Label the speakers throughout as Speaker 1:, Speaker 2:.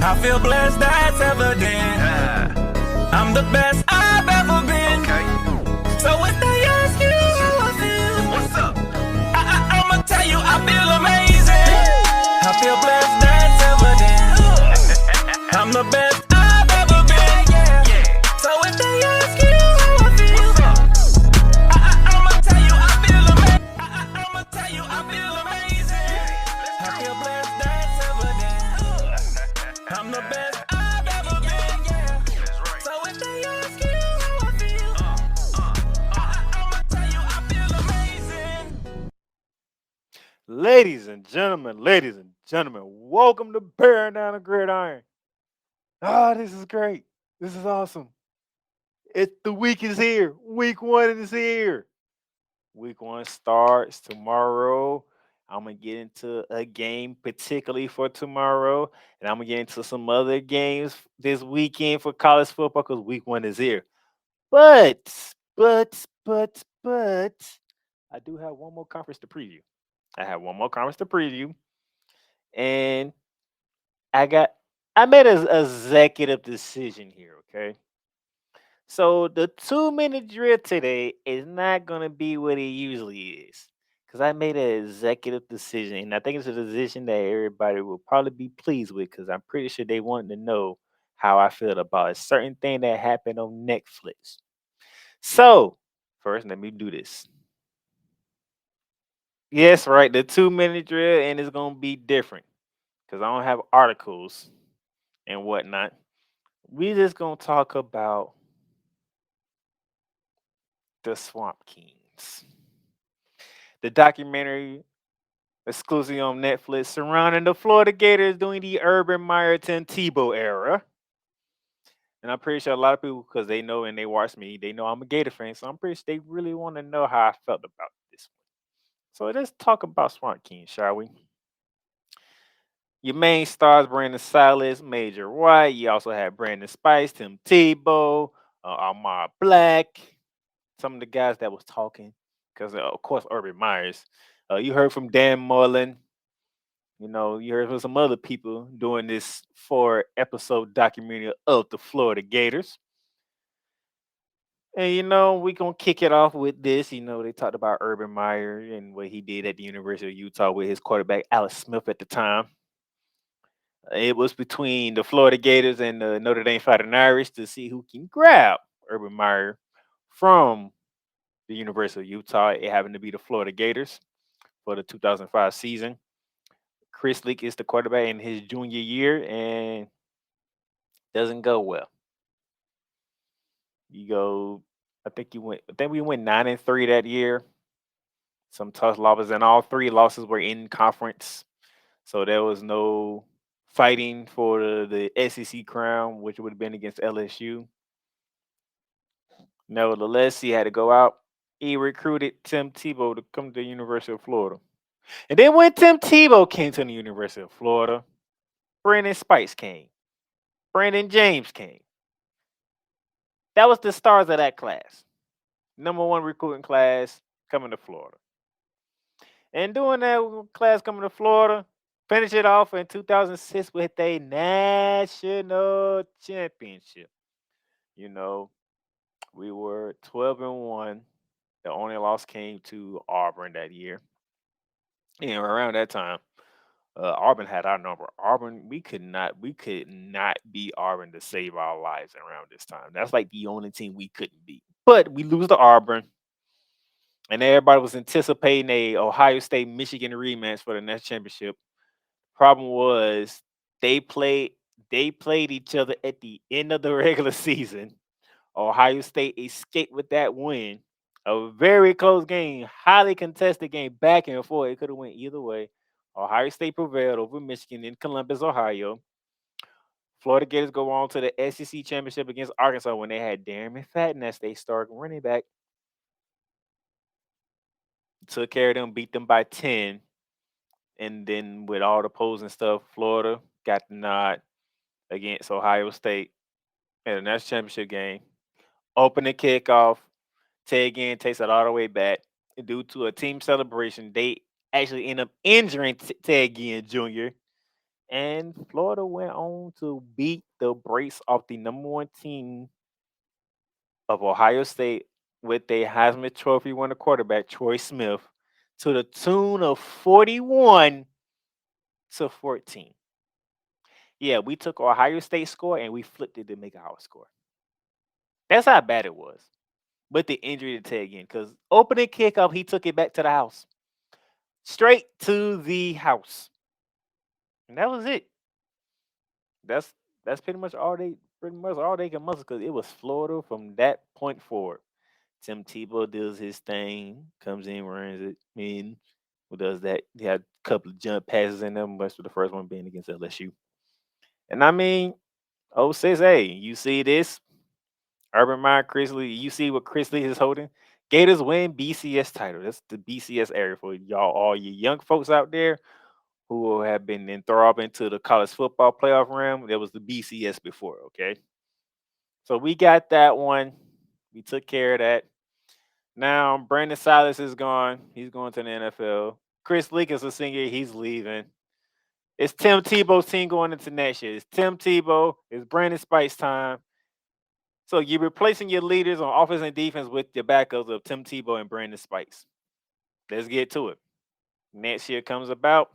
Speaker 1: I feel blessed, that's evident. I'm the best I've ever been. So if they ask you how I feel, what's up? I'ma tell you I feel amazing. I feel blessed, that's evident. I'm the best I've ever been. So if they ask you how I feel, I'ma tell you I feel amazing. I'ma tell you I feel amazing. I feel blessed, that's evident. I'm the best I've ever been. So if they ask you how I feel, I'ma tell you I feel amazing.
Speaker 2: Ladies and gentlemen, welcome to Bearing Down the Gridiron. This is great. This is awesome. The week is here. Week one is here. Week one starts tomorrow. I'm gonna get into a game particularly for tomorrow, and I'm gonna get into some other games this weekend for college football because week one is here. But I do have one more conference to preview. I have one more conference to preview, and I got I made a executive decision here. Okay, so the 2 minute drill today is not gonna be what it usually is, because I made an executive decision, and I think it's a decision that everybody will probably be pleased with, because I'm pretty sure they want to know how I feel about a certain thing that happened on Netflix. So first, let me do this. Yes, right, the 2 minute drill, and it's gonna be different because I don't have articles and whatnot. We just gonna talk about the Swamp Kings, the documentary exclusively on Netflix surrounding the Florida Gators during the Urban Meyer Tim Tebow era. And I'm pretty sure a lot of people, because they know and they watch me, they know I'm a Gator fan. So I'm pretty sure they really want to know how I felt about this one. So let's talk about Swamp Kings, shall we? Your main stars, Brandon Silas, Major White. You also had Brandon Spice, Tim Tebow, Amar Black. Some of the guys that was talking, because of course Urban Myers. You heard from Dan Mullen. You heard from some other people doing this 4 episode documentary of the Florida Gators. And we gonna kick it off with this. They talked about Urban Meyer and what he did at the University of Utah with his quarterback Alex Smith at the time. It was between the Florida Gators and the Notre Dame Fighting Irish to see who can grab Urban Meyer from the University of Utah. It happened to be the Florida Gators for the 2005 season. Chris Leak is the quarterback in his junior year and doesn't go well. You go, I think we went 9-3 that year. Some tough losses, and all 3 losses were in conference. So there was no fighting for the SEC crown, which would have been against LSU. Nevertheless, he had to go out. He recruited Tim Tebow to come to the University of Florida. And then when Tim Tebow came to the University of Florida, Brandon Spice came. Brandon James came. That was the stars of that class. Number one recruiting class coming to Florida. And doing that class coming to Florida, finish it off in 2006 with a national championship. You know, we were 12-1. The only loss came to Auburn that year. And around that time, Auburn had our number. Auburn, we could not beat Auburn to save our lives around this time. That's like the only team we couldn't beat. But we lose to Auburn, and everybody was anticipating a Ohio State Michigan rematch for the next championship. Problem was they played they played each other at the end of the regular season. Ohio State escaped with that win. A very close game, highly contested game, back and forth. It could have went either way. Ohio State prevailed over Michigan in Columbus, Ohio. Florida Gators go on to the SEC championship against Arkansas when they had Darren McFadden as they starting running back. Took care of them, beat them by 10. And then with all the polls and stuff, Florida got the nod against Ohio State in the national championship game. Open the kickoff. Ted Ginn takes it all the way back. Due to a team celebration, they actually end up injuring Ted Ginn Jr. And Florida went on to beat the brakes off the number one team of Ohio State with a Heisman Trophy winner quarterback, Troy Smith, to the tune of 41-14. Yeah, we took Ohio State score and we flipped it to make our score. That's how bad it was. But the injury to Ted again, because opening kickoff, he took it back to the house. Straight to the house. And that was it. That's that's pretty much all they can muster because it was Florida from that point forward. Tim Tebow does his thing, comes in, runs it in, who does that. He had a couple of jump passes in them, most of the first one being against LSU. And I mean, oh six, hey, you see this? Urban Meyer, Chris Lee, you see what Chris Lee is holding? Gators win BCS title. That's the BCS area for y'all, all you young folks out there who have been enthralled into the college football playoff realm. There was the BCS before, okay? So we got that one. We took care of that. Now Brandon Silas is gone. He's going to the NFL. Chris Leak is a senior. He's leaving. It's Tim Tebow's team going into next year. It's Tim Tebow. It's Brandon Spice time. So you're replacing your leaders on offense and defense with your backups of Tim Tebow and Brandon Spice. Let's get to it. Next year comes about.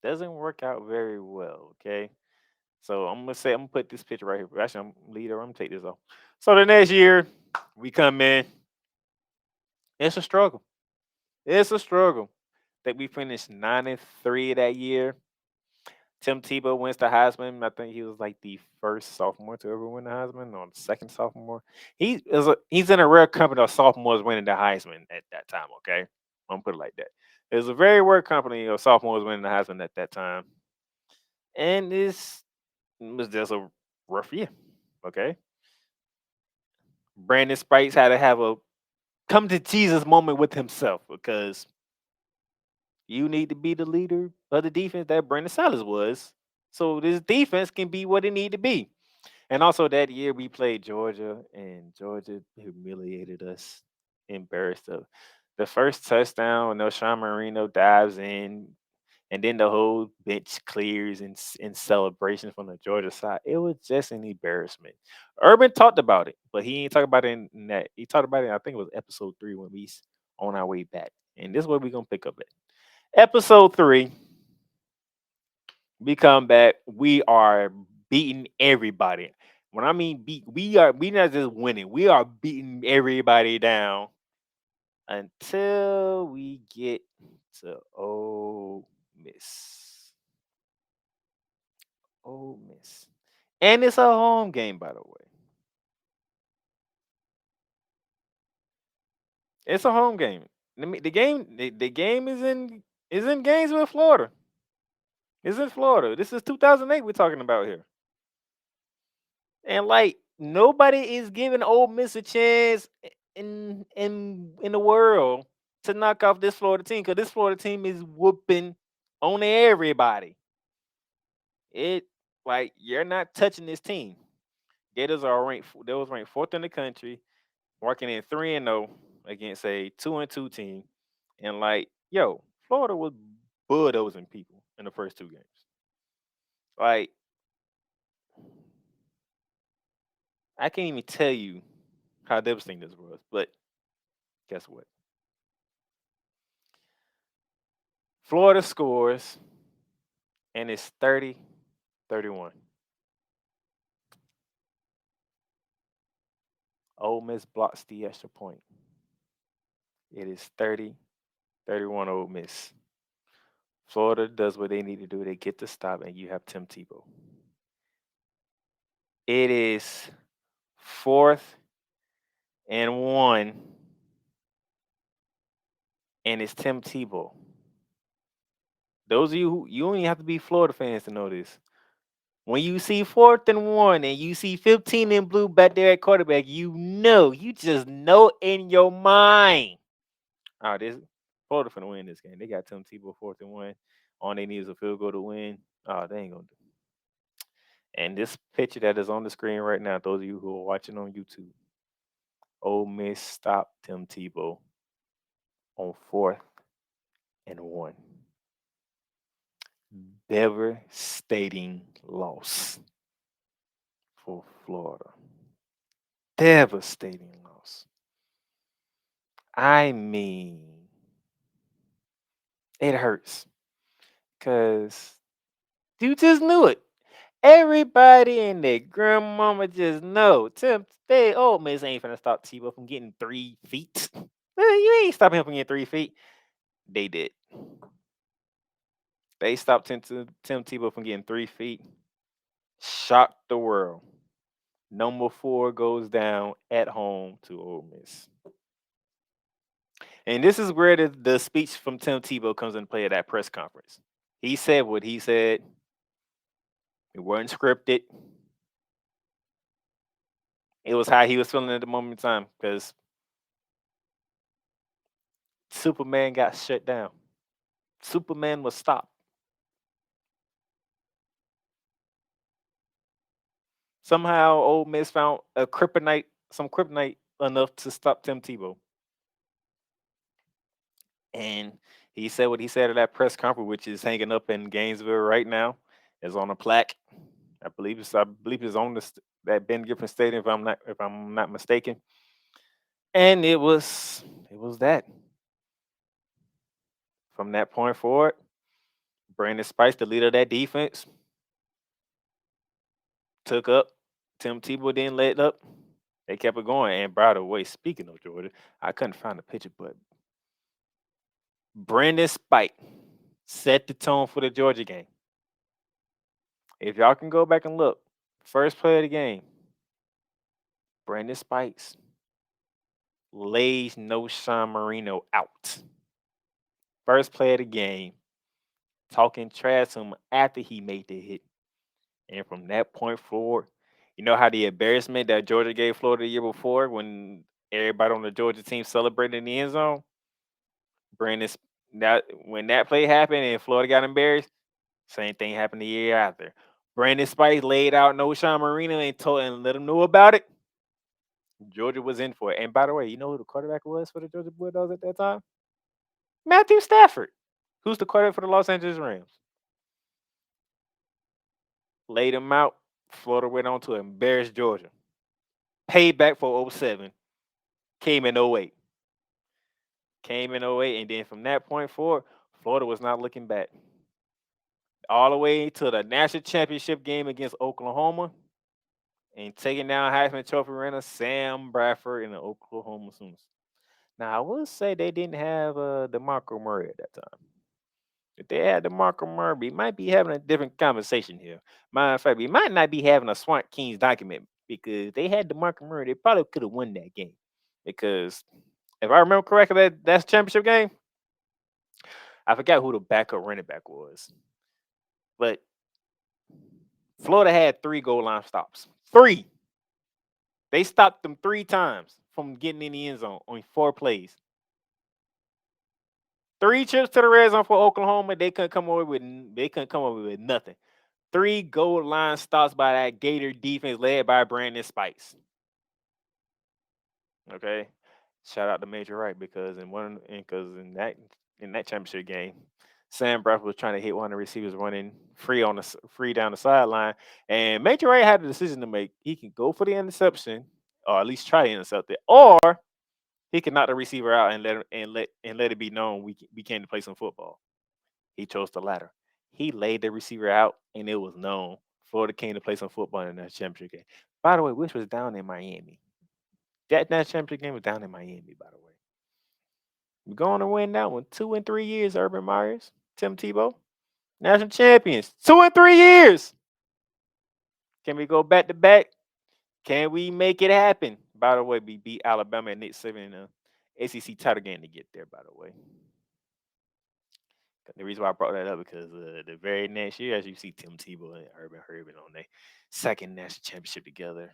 Speaker 2: Doesn't work out very well. Okay. So I'm gonna put this picture right here. Actually, I'm leader. I'm gonna take this off. So the next year we come in. It's a struggle. It's a struggle. That we finished 9-3 that year. Tim Tebow wins the Heisman. I think he was like the first sophomore to ever win the Heisman, or the second sophomore. He's in a rare company of sophomores winning the Heisman at that time. Okay, I'm gonna put it like that. It was a very rare company of sophomores winning the Heisman at that time, and this was just a rough year. Okay, Brandon Spites had to have a come to Jesus moment with himself because you need to be the leader of the defense that Brandon Silas was. So this defense can be what it need to be. And also that year we played Georgia and Georgia humiliated us, embarrassed us. The first touchdown, no Sean Marino dives in, and then the whole bench clears in celebration from the Georgia side. It was just an embarrassment. Urban talked about it, but he ain't talk about it in that. He talked about it. I think it was episode 3 when on our way back, and this is where we gonna pick up at. Episode 3, we come back. We are beating everybody. When I mean beat, we not just winning. We are beating everybody down until we get to Miss. Ole Miss. And it's a home game, by the way. It's a home game. The game is in Gainesville, Florida. It's in Florida. This is 2008 we're talking about here. And like nobody is giving Ole Miss a chance in the world to knock off this Florida team because this Florida team is whooping on everybody. It like you're not touching this team. Gators are ranked. They was ranked fourth in the country, working in 3-0 against a 2-2 team, and like yo, Florida was bulldozing people in the first 2 games. Like I can't even tell you how devastating this was, but guess what? Florida scores, and it's 30-31. Ole Miss blocks the extra point. It is 30-31 Ole Miss. Florida does what they need to do. They get the stop, and you have Tim Tebow. It is 4th and 1, and it's Tim Tebow. Those of you don't even have to be Florida fans to know this. When you see 4th and 1 and you see 15 in blue back there at quarterback, you just know in your mind. Oh, this Florida finna win this game. They got Tim Tebow 4th and 1. All they need is a field goal to win. Oh, they ain't gonna do. And this picture that is on the screen right now, those of you who are watching on YouTube, Ole Miss stopped Tim Tebow on 4th and 1. Devastating loss for Florida. Devastating loss. I mean, it hurts because you just knew it. Everybody and their grandmama just know. They Ole Miss ain't finna stop Tebow from getting 3 feet. You ain't stopping him from getting 3 feet. They did. They stopped Tim Tebow from getting 3 feet. Shocked the world. Number 4 goes down at home to Ole Miss. And this is where the speech from Tim Tebow comes into play at that press conference. He said what he said. It wasn't scripted. It was how he was feeling at the moment in time because Superman got shut down. Superman was stopped. Somehow, Ole Miss found some kryptonite enough to stop Tim Tebow. And he said what he said at that press conference, which is hanging up in Gainesville right now. It's on a plaque. I believe it's on that Ben Griffin Stadium if I'm not mistaken. And it was that. From that point forward, Brandon Spice, the leader of that defense, took up. Tim Tebow didn't let up. They kept it going. And by the way, speaking of Georgia, I couldn't find a picture, but Brandon Spike set the tone for the Georgia game. If y'all can go back and look, first play of the game, Brandon Spikes lays no Sean Marino out. First play of the game, talking trash to him after he made the hit. And from that point forward, you know how the embarrassment that Georgia gave Florida the year before when everybody on the Georgia team celebrated in the end zone? Brandon, that when that play happened and Florida got embarrassed, same thing happened the year after. Brandon Spikes laid out no Sean Marino and let him know about it. Georgia was in for it. And by the way, you know who the quarterback was for the Georgia Bulldogs at that time? Matthew Stafford, who's the quarterback for the Los Angeles Rams. Laid him out. Florida went on to embarrass Georgia. Payback for '07. Came in '08. Came in '08. And then from that point forward, Florida was not looking back. All the way to the national championship game against Oklahoma and taking down Heisman Trophy winner Sam Bradford in the Oklahoma Sooners. Now, I will say they didn't have DeMarco Murray at that time. If they had DeMarco Murray, we might be having a different conversation here. Matter of fact, we might not be having a Swamp Kings document because they had DeMarco Murray. They probably could have won that game. Because if I remember correctly, that's championship game. I forgot who the backup running back was. But Florida had 3 goal line stops. 3. They stopped them 3 times from getting in the end zone on 4 plays. 3 trips to the red zone for Oklahoma. They couldn't come away with nothing. 3 goal line stops by that Gator defense led by Brandon Spikes. Okay, shout out to Major Wright because in that championship game, Sam Bradford was trying to hit one of the receivers running free down the sideline, and Major Wright had a decision to make. He can go for the interception, or at least try to intercept it, or he can knock the receiver out and let it be known we came to play some football. He chose the latter. He laid the receiver out, and it was known Florida came to play some football in that championship game. By the way, which was down in Miami. That championship game was down in Miami, by the way. We're going to win that one. 2 and 3 years, Urban Myers, Tim Tebow. National champions. 2 and 3 years. Can we go back to back? Can we make it happen? By the way, we beat Alabama and Nick Saban in the ACC title game to get there, by the way. The reason why I brought that up because the very next year, as you see Tim Tebow and Urban Herbert on their second national championship together.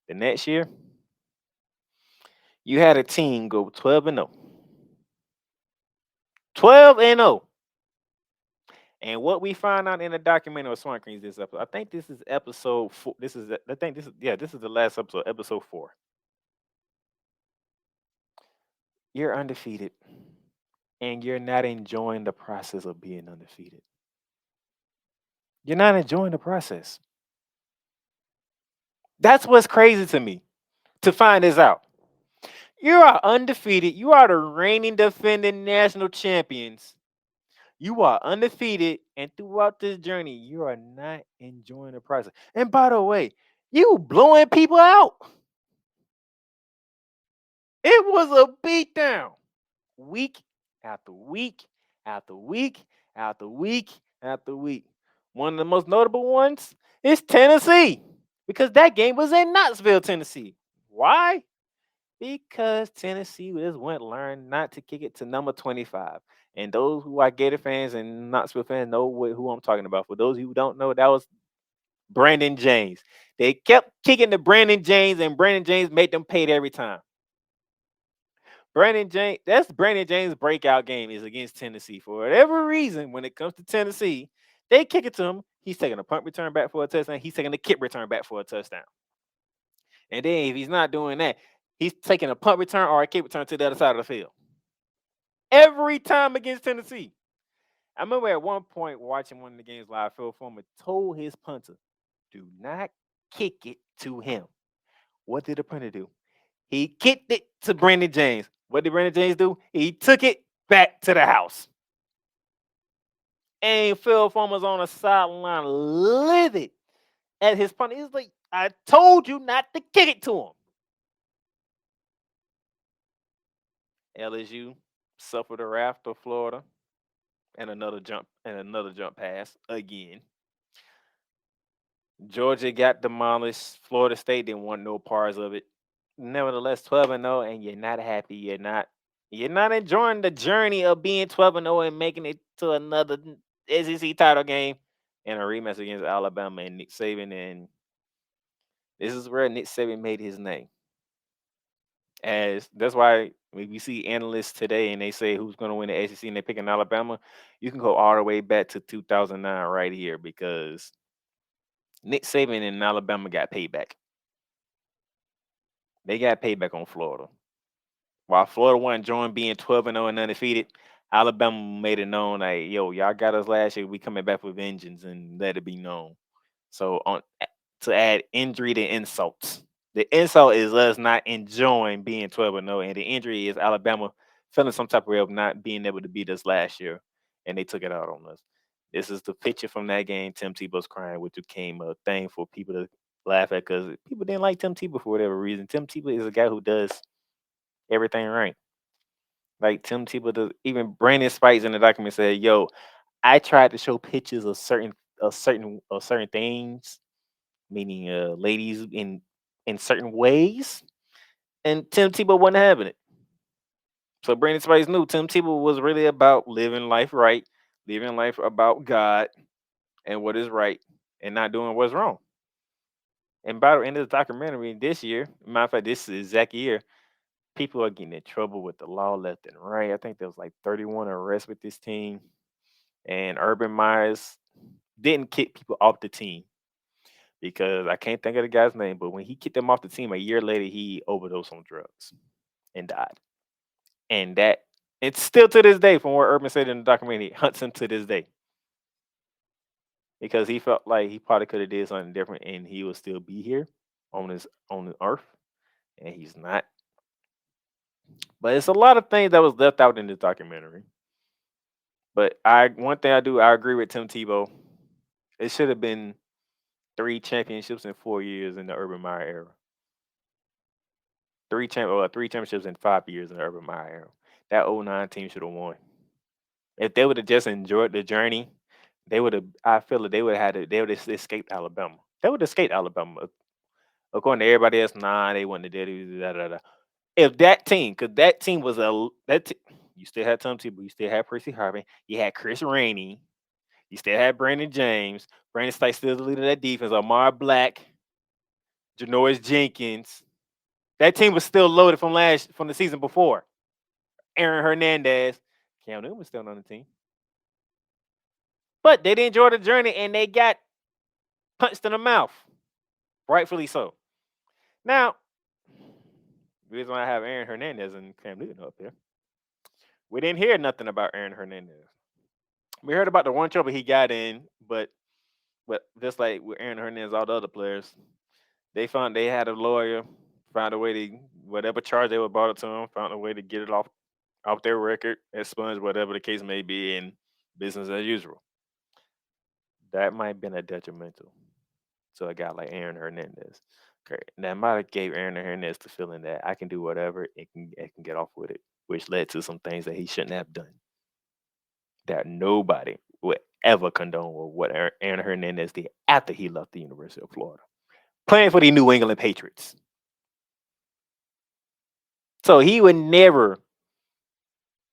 Speaker 2: The next year, you had a team go 12 and 0. 12 and 0. And what we find out in the documentary of Swamp Kings this episode, I think this is episode 4. This is the last episode 4. You're undefeated, and you're not enjoying the process of being undefeated. You're not enjoying the process. That's what's crazy to me to find this out. You are undefeated. You are the reigning defending national champions. You are undefeated, and throughout this journey, you are not enjoying the process. And by the way, you blowing people out. It was a beatdown. Week after week after week after week after week. One of the most notable ones is Tennessee, because that game was in Knoxville, Tennessee. Why? Because Tennessee just went learn not to kick it to number 25. And those who are Gator fans and Knoxville fans know who I'm talking about. For those who don't know, that was Brandon James. They kept kicking to Brandon James, and Brandon James made them pay it every time. That's Brandon James' breakout game is against Tennessee. For whatever reason, when it comes to Tennessee, they kick it to him. He's taking a punt return back for a touchdown. He's taking a kick return back for a touchdown. And then if he's not doing that, he's taking a punt return or a kick return to the other side of the field. Every time against Tennessee. I remember at one point watching one of the games live, Phil Fulmer told his punter, do not kick it to him. What did the punter do? He kicked it to Brandon James. What did Brandon James do? He took it back to the house. And Phil Fulmer's on the sideline livid at his punter. He's like, I told you not to kick it to him. LSU suffered a wrath of Florida and another jump pass again. Georgia got demolished. Florida State didn't want no parts of it. Nevertheless, 12-0, and you're not happy. You're not enjoying the journey of being 12-0 and making it to another SEC title game and a rematch against Alabama and Nick Saban. And this is where Nick Saban made his name. As that's why when we see analysts today and they say who's going to win the SEC and they're picking Alabama, you can go all the way back to 2009 right here, because Nick Saban and Alabama got payback. They got payback on Florida. While Florida wasn't enjoying being 12-0 and undefeated, Alabama made it known, like, yo, y'all got us last year. We coming back with vengeance, and let it be known. So to add injury to insults. The insult is us not enjoying being 12-0, and the injury is Alabama feeling some type of way of not being able to beat us last year, and they took it out on us. This is the picture from that game. Tim Tebow's crying, which became a thing for people to laugh at because people didn't like Tim Tebow for whatever reason. Tim Tebow is a guy who does everything right. Like Tim Tebow does. Even Brandon Spikes in the document said, "Yo, I tried to show pictures of certain things, meaning ladies in certain ways, and Tim Tebow wasn't having it." So Brandon Spice knew Tim Tebow was really about living life right, living life about God and what is right, and not doing what's wrong. And by the end of the documentary this year, matter of fact, this is exact year, people are getting in trouble with the law left and right. I think there was like 31 arrests with this team, and Urban Myers didn't kick people off the team because I can't think of the guy's name, but when he kicked them off the team a year later, he overdosed on drugs and died. And that it's still to this day, from what Urban said in the documentary, hunts him to this day because he felt like he probably could have did something different and he would still be here on the earth, and he's not. But it's a lot of things that was left out in this documentary. But one thing I agree with Tim Tebow. It should have been 3 championships in 4 years in the Urban Meyer era. Three championships in 5 years in the Urban Meyer era. That '09 team should have won. If they would have just enjoyed the journey, they would have. I feel that they would have had. They would have escaped Alabama. They would have escaped Alabama. According to everybody else, nah, they wouldn't have did it. Da, da, da. If that team, because that team was you still had Tom Tebow, you still had Percy Harvin, you had Chris Rainey, you still had Brandon James, Brandon Stice still the leader of that defense, Amar Black, Janoris Jenkins. That team was still loaded from the season before. Aaron Hernandez, Cam Newton was still on the team. But they didn't enjoy the journey and they got punched in the mouth. Rightfully so. Now, the reason why I have Aaron Hernandez and Cam Newton up there, we didn't hear nothing about Aaron Hernandez. We heard about the one trouble he got in, but But just like with Aaron Hernandez, all the other players, they found they had a lawyer, found a way to whatever charge they were brought up to them, found a way to get it off their record, expunge whatever the case may be, in business as usual. That might have been a detrimental to a guy like Aaron Hernandez. Okay, that might have gave Aaron Hernandez the feeling that I can do whatever and can get off with it, which led to some things that he shouldn't have done. That nobody would ever condone with what Aaron Hernandez did after he left the University of Florida, playing for the New England Patriots. So he would never,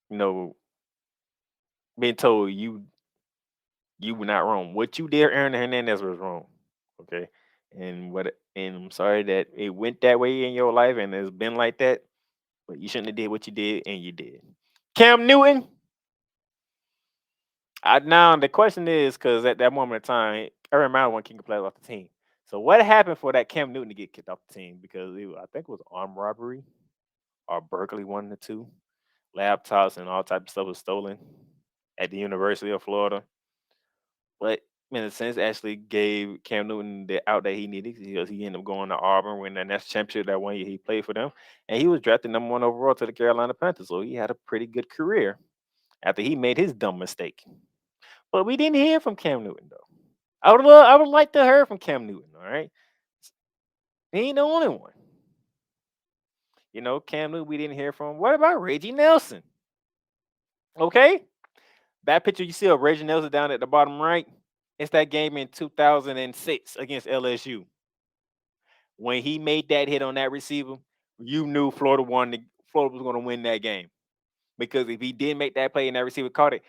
Speaker 2: you know, been told you were not wrong. What you did, Aaron Hernandez, was wrong. Okay. And I'm sorry that it went that way in your life and it's been like that, but you shouldn't have did what you did and you did. Cam Newton, now the question is because at that moment in time, Aaron Mount one king player off the team. So what happened for that Cam Newton to get kicked off the team? Because I think it was armed robbery or Berkeley, one of the two. Laptops and all type of stuff was stolen at the University of Florida. But in a sense, actually gave Cam Newton the out that he needed because he ended up going to Auburn, winning that national championship that 1 year he played for them, and he was drafted number 1 overall to the Carolina Panthers. So he had a pretty good career after he made his dumb mistake. But we didn't hear from Cam Newton though. I would like to hear from Cam Newton. All right, he ain't the only one. Cam Newton we didn't hear from. What about Reggie Nelson? Okay, that picture you see of Reggie Nelson down at the bottom right. It's that game in 2006 against LSU. When he made that hit on that receiver, you knew Florida was going to win that game. Because if he didn't make that play and that receiver caught it,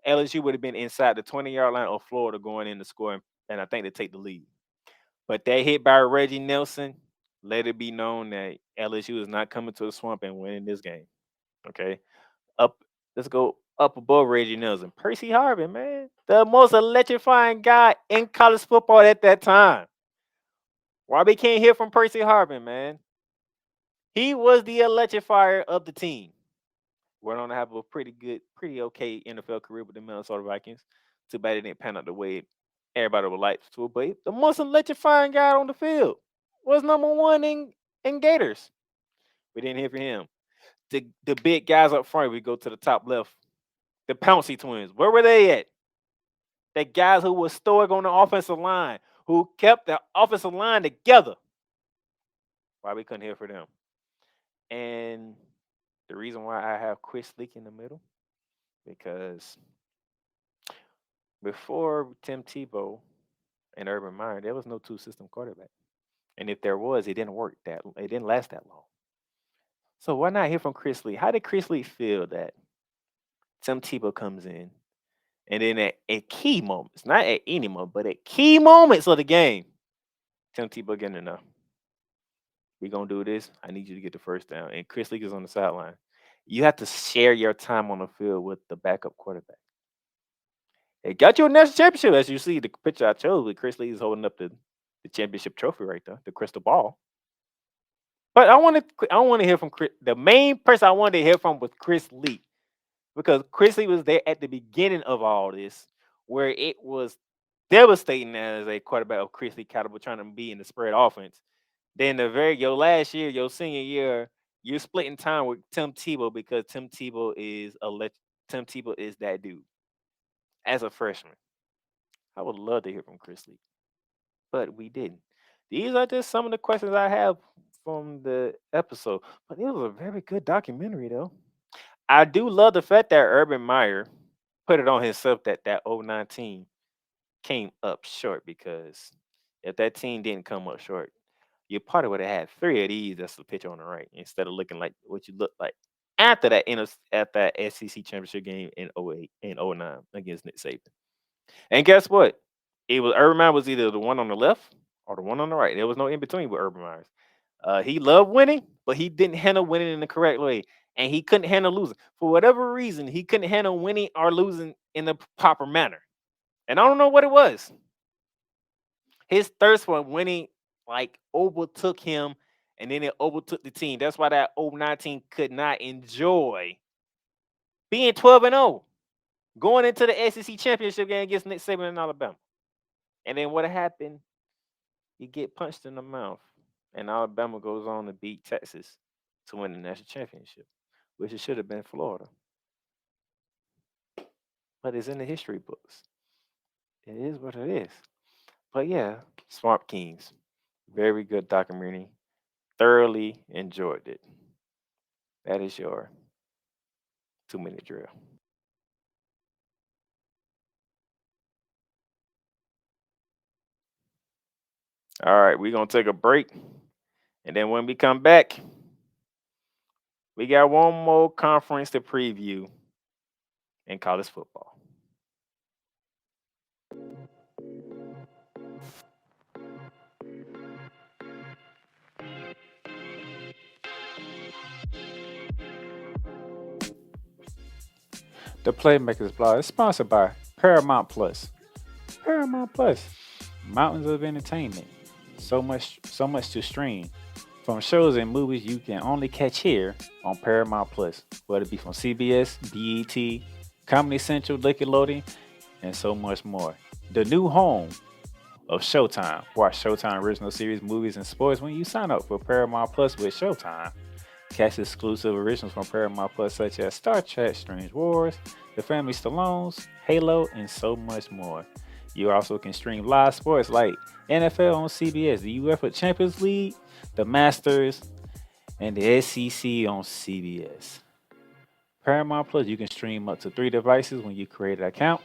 Speaker 2: LSU would have been inside the 20-yard line of Florida going in to score, and I think they take the lead. But that hit by Reggie Nelson, let it be known that LSU is not coming to the swamp and winning this game. Okay? Let's go up above Reggie Nelson. Percy Harvin, man. The most electrifying guy in college football at that time. Why we can't hear from Percy Harvin, man? He was the electrifier of the team. Went on to have a pretty okay NFL career with the Minnesota Vikings. Too bad it didn't pan out the way everybody would like to. But the most electrifying guy on the field was number 1 in Gators. We didn't hear from him. The big guys up front, we go to the top left. The Pouncey twins. Where were they at? The guys who were stoic on the offensive line, who kept the offensive line together. Why we couldn't hear from them? And the reason why I have Chris Leak in the middle, because before Tim Tebow and Urban Meyer, there was no two-system quarterback. And if there was, it didn't last that long. So why not hear from Chris Leak? How did Chris Leak feel that Tim Tebow comes in and then at key moments, not at any moment, but at key moments of the game, Tim Tebow getting enough. We're going to do this. I need you to get the first down. And Chris Leak is on the sideline. You have to share your time on the field with the backup quarterback. It got you a national championship, as you see the picture I chose with Chris Leak is holding up the championship trophy right there, the crystal ball. But I want to hear from Chris. The main person I wanted to hear from was Chris Leak, because Chris Leak was there at the beginning of all this, where it was devastating as a quarterback of Chris Leak caliber trying to be in the spread offense. Then your last year, your senior year, you're splitting time with Tim Tebow because Tim Tebow is that dude. As a freshman, I would love to hear from Chris Leak, but we didn't. These are just some of the questions I have from the episode. But it was a very good documentary, though. I do love the fact that Urban Meyer put it on himself that 09 team came up short, because if that team didn't come up short, you probably would have had 3 of these. That's the picture on the right, instead of looking like what you look like after that at that SEC championship game in 08 and 09 against Nick Saban. And guess what? It was Urban Meyer was either the one on the left or the one on the right. There was no in between with Urban Meyer. He loved winning, but he didn't handle winning in the correct way, and he couldn't handle losing. For whatever reason, he couldn't handle winning or losing in the proper manner. And I don't know what it was. His thirst for winning overtook him, and then it overtook the team. That's why that 09 team could not enjoy being 12-0, going into the SEC championship game against Nick Saban in Alabama. And then what happened? You get punched in the mouth, and Alabama goes on to beat Texas to win the national championship, which it should have been Florida. But it's in the history books. It is what it is. But yeah, Swamp Kings, very good documentary. Thoroughly enjoyed it. That is your 2-minute drill. All right, we're gonna take a break, and then when we come back, we got one more conference to preview in college football. The Playmakers Blog is sponsored by Paramount Plus. Paramount Plus, mountains of entertainment. So much to stream. From shows and movies you can only catch here on Paramount Plus, whether it be from CBS, BET, Comedy Central, Nickelodeon, and so much more. The new home of Showtime. Watch Showtime original series, movies, and sports when you sign up for Paramount Plus with Showtime. Catch exclusive originals from Paramount Plus such as Star Trek, Strange Wars, The Family Stallones, Halo, and so much more. You also can stream live sports like NFL on CBS, the UEFA Champions League, the Masters, and the SEC on CBS. Paramount Plus, you can stream up to 3 devices when you create an account.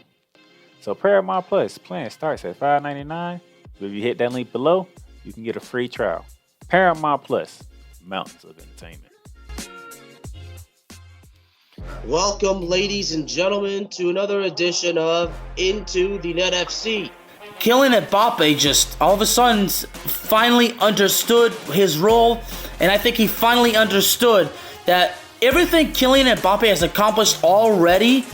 Speaker 2: So Paramount Plus plan starts at $5.99. If you hit that link below, you can get a free trial. Paramount Plus, mountains of entertainment.
Speaker 3: Welcome, ladies and gentlemen, to another edition of Into the Net FC.
Speaker 4: Kylian Mbappe just all of a sudden finally understood his role, and I think he finally understood that everything Kylian Mbappe has accomplished already,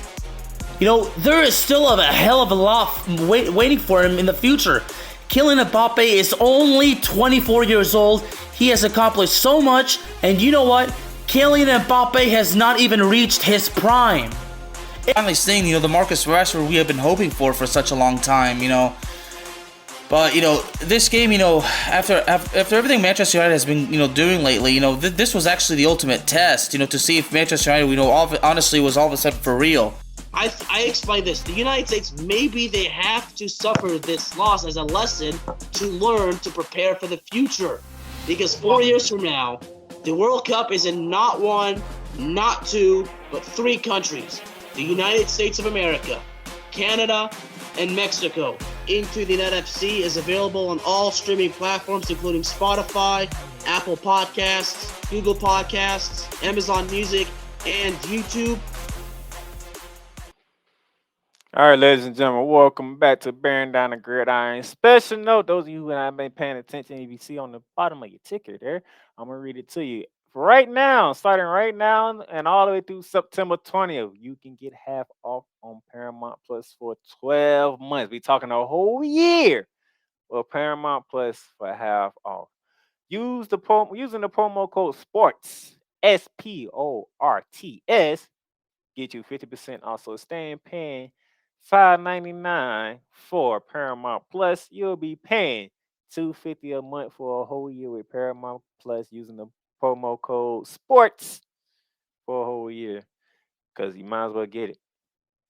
Speaker 4: there is still a hell of a lot waiting for him in the future. Kylian Mbappe is only 24 years old. He has accomplished so much, and you know what? Kylian Mbappe has not even reached his prime. Finally seeing, the Marcus Rashford we have been hoping for such a long time, But, this game, after everything Manchester United has been, doing lately, this was actually the ultimate test, to see if Manchester United, honestly was all of a sudden for real.
Speaker 3: I explained this. The United States, maybe they have to suffer this loss as a lesson to learn to prepare for the future. Because 4 years from now, the World Cup is in not 1, not 2, but 3 countries. The United States of America, Canada, and Mexico. Into the Net FC is available on all streaming platforms, including Spotify, Apple Podcasts, Google Podcasts, Amazon Music, and YouTube.
Speaker 2: All right, ladies and gentlemen, welcome back to Bearing Down the Gridiron. Special note, those of you who have been paying attention, if you see on the bottom of your ticket there, I'm going to read it to you. Right now, starting right now and all the way through September 20th, you can get half off on Paramount Plus for 12 months. We're talking a whole year of Paramount Plus for half off. Using the promo code SPORTS, SPORTS, get you 50% off. So staying paying $5.99 for Paramount Plus. You'll be paying $2.50 a month for a whole year with Paramount Plus using the promo code SPORTS for a whole year. Because you might as well get it.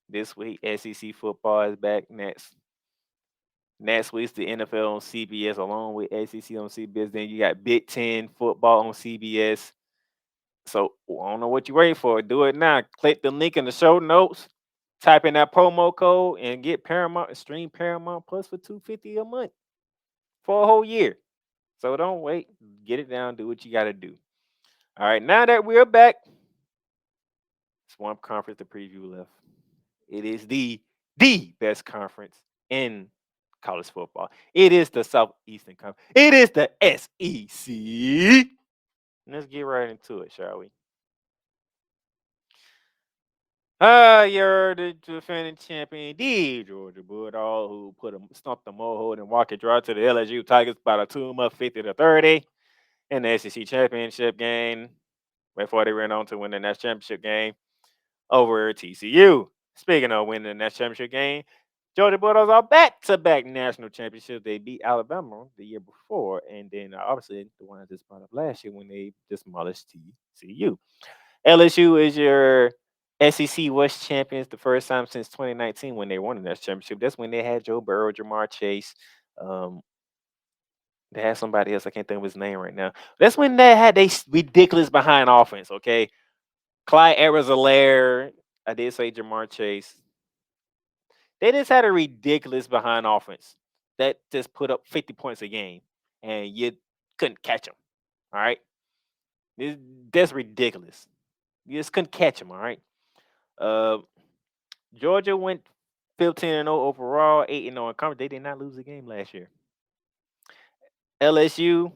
Speaker 2: This week, SEC football is back next. Next week's the NFL on CBS along with SEC on CBS. Then you got Big Ten football on CBS. So I don't know what you're waiting for. Do it now. Click the link in the show notes. Type in that promo code and get stream Paramount Plus for $2.50 a month for a whole year. So don't wait. Get it down. Do what you got to do. All right. Now that we're back, Swamp Conference, the preview left. It is the best conference in college football. It is the Southeastern Conference. It is the SEC. Let's get right into it, shall we? You're the defending champion, the Georgia Bulldogs, who stumped the Mohawk and walk it dry to the LSU Tigers by the 2-month 50-30 in the SEC championship game before they went on to win the national championship game over TCU. Speaking of winning the national championship game, Georgia Bulldogs are back-to-back national championships. They beat Alabama the year before, and then obviously the one I just brought up last year when they demolished TCU. LSU is your SEC West champions the first time since 2019 when they won the national championship. That's when they had Joe Burrow, Jamar Chase. Um, they had somebody else. I can't think of his name right now. That's when they had they ridiculous behind offense. Okay, Clyde Edwards-Helaire. I did say Jamar Chase. They just had a ridiculous behind offense that just put up 50 points a game, and you couldn't catch them. All right, that's ridiculous. You just couldn't catch them. All right. Uh, Georgia went 15-0 overall, 8-0 in conference. They did not lose a game last year. LSU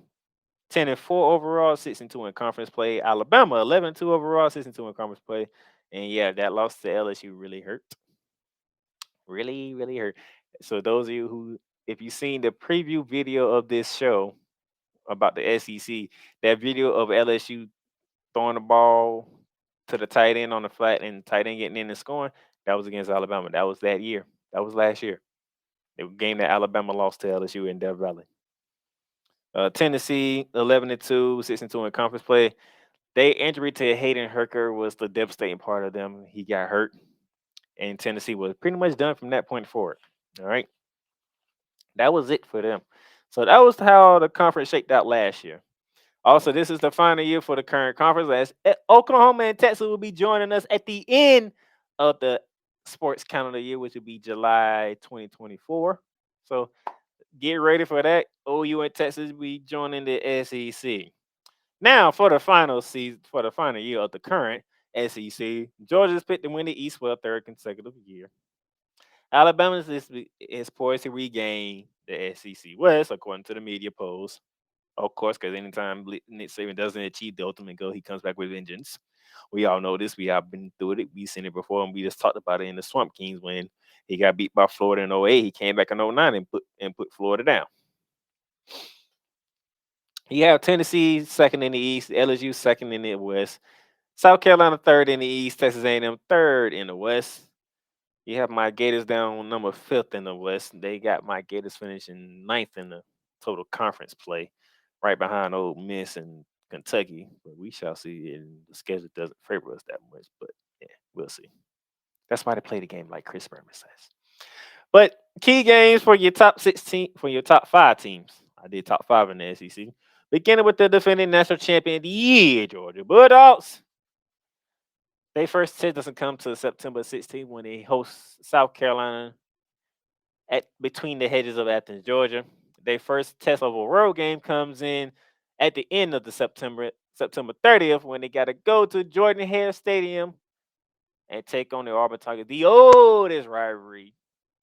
Speaker 2: 10-4 overall, 6-2 in conference play. Alabama 11-2 overall, 6-2 in conference play. And yeah, that loss to LSU really hurt. Really, really hurt. So those of you who, if you've seen the preview video of this show about the SEC, that video of LSU throwing the ball to the tight end on the flat and tight end getting in and scoring, that was against Alabama. That was that year. That was last year. The game that Alabama lost to LSU in Death Valley. Tennessee 11-2, 6-2 in conference play. Their injury to Hayden Hurker was the devastating part of them. He got hurt, and Tennessee was pretty much done from that point forward. All right, that was it for them. So that was how the conference shaped out last year. Also, this is the final year for the current conference, as Oklahoma and Texas will be joining us at the end of the sports calendar year, which will be July 2024. So get ready for that. OU and Texas will be joining the SEC. Now, for the final season, for the final year of the current SEC, Georgia's picked to win the East for a third consecutive year. Alabama is poised to regain the SEC West, according to the media polls. Of course, because anytime Nick Saban doesn't achieve the ultimate goal, he comes back with vengeance. We all know this. We have been through it. We've seen it before, and we just talked about it in the Swamp Kings when he got beat by Florida in 08. He came back in 09 and put Florida down. You have Tennessee second in the East, LSU second in the West, South Carolina third in the East, Texas A&M third in the West. You have my Gators down number 5th in the West. They got my Gators finishing 9th in the total conference play, right behind Ole Miss and Kentucky. But we shall see. And the schedule doesn't favor us that much, but yeah, we'll see. That's why they play the game like Chris Berman says. But key games for your top 16, for your top 5 teams. I did top 5 in the SEC. Beginning with the defending national champion of the year, Georgia Bulldogs. Their first test doesn't come to September 16th when they host South Carolina at between the hedges of Athens, Georgia. Their first test of a road game comes in at the end of the September 30th when they got to go to Jordan Hare Stadium and take on the Auburn Tigers, the oldest rivalry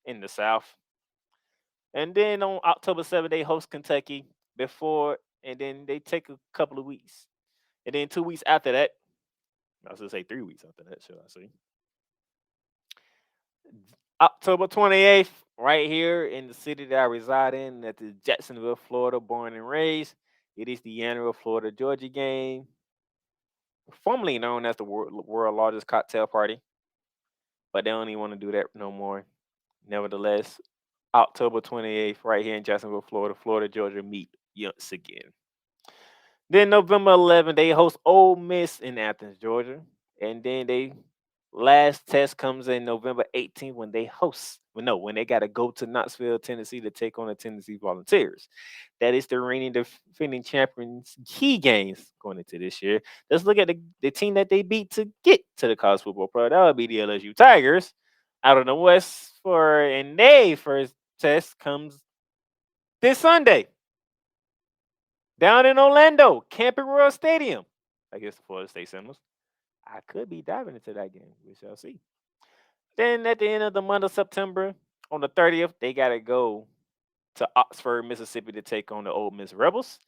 Speaker 2: in the South. And then on October 7th, they host Kentucky and then they take a couple of weeks. And then 2 weeks after that, I was going to say 3 weeks after that, should I say? October 28th, right here in the city that I reside in, at the Jacksonville, Florida, born and raised. It is the annual Florida Georgia game, formerly known as the world largest cocktail party. But they don't even want to do that no more. Nevertheless, October 28th, right here in Jacksonville, Florida, Georgia meet once again. Then November 11th, they host Ole Miss in Athens, Georgia. And then they last test comes in November 18th when they got to go to Knoxville, Tennessee to take on the Tennessee Volunteers. That is the reigning defending champions key games going into this year. Let's look at the team that they beat to get to the college football pro. That would be the LSU Tigers out of the West and their first test comes this Sunday down in Orlando, Camping World Stadium. I guess the Florida State Seminoles. I could be diving into that game. We shall see. Then at the end of the month of September, on the 30th, they got to go to Oxford, Mississippi to take on the Ole Miss Rebels.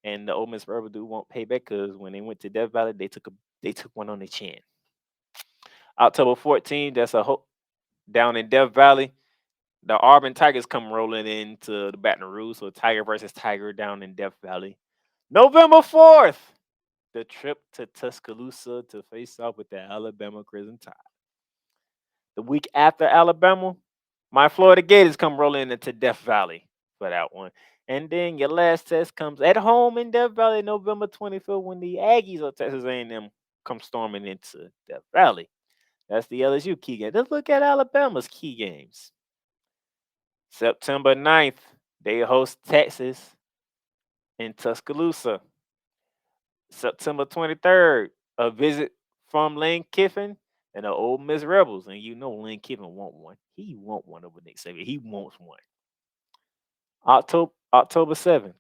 Speaker 2: And the Ole Miss Rebels won't pay back because when they went to Death Valley, they took one on the chin. October 14th, that's down in Death Valley. The Auburn Tigers come rolling into the Baton Rouge, so Tiger versus Tiger down in Death Valley. November 4th, the trip to Tuscaloosa to face off with the Alabama Crimson Tide. The week after Alabama, My Florida Gators come rolling into Death Valley for that one. And then your last test comes at home in Death Valley, November 25th, when the Aggies of Texas A&M come storming into Death Valley. That's the LSU key game. Let's look at Alabama's key games. September 9th, they host Texas in Tuscaloosa. September 23rd, a visit from Lane Kiffin and the Ole Miss Rebels. And you know Lane Kiffin want one. He want one over Nick Saban. He wants one. October 7th,